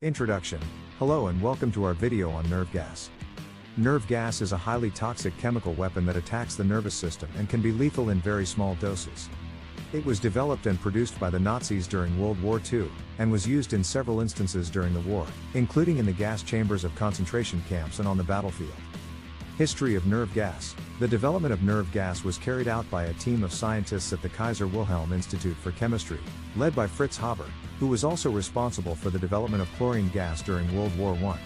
Introduction. Hello and welcome to our video on nerve gas. Nerve gas is a highly toxic chemical weapon that attacks the nervous system and can be lethal in very small doses. It was developed and produced by the Nazis during World War II, and was used in several instances during the war, including in the gas chambers of concentration camps and on the battlefield. History of nerve gas. The development of nerve gas was carried out by a team of scientists at the Kaiser Wilhelm Institute for Chemistry, led by Fritz Haber, who was also responsible for the development of chlorine gas during World War I.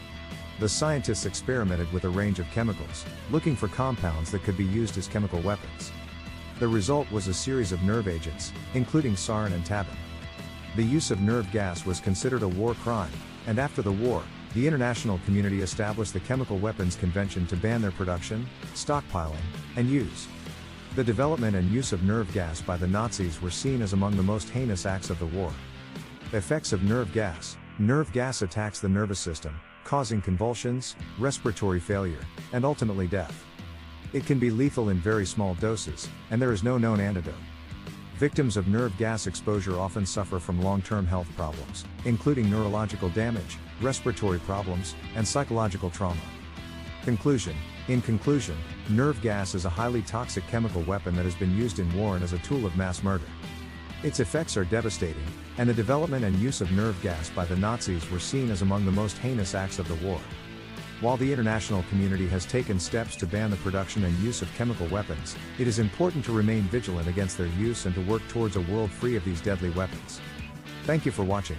The scientists experimented with a range of chemicals, looking for compounds that could be used as chemical weapons. The result was a series of nerve agents, including sarin and tabun. The use of nerve gas was considered a war crime, and after the war, the international community established the Chemical Weapons Convention to ban their production, stockpiling, and use. The development and use of nerve gas by the Nazis were seen as among the most heinous acts of the war. Effects of nerve gas. Nerve gas attacks the nervous system, causing convulsions, respiratory failure, and ultimately death. It can be lethal in very small doses, and there is no known antidote. Victims of nerve gas exposure often suffer from long-term health problems, including neurological damage, respiratory problems, and psychological trauma. Conclusion. In conclusion, nerve gas is a highly toxic chemical weapon that has been used in war and as a tool of mass murder. Its effects are devastating, and the development and use of nerve gas by the Nazis were seen as among the most heinous acts of the war. While the international community has taken steps to ban the production and use of chemical weapons, it is important to remain vigilant against their use and to work towards a world free of these deadly weapons. Thank you for watching.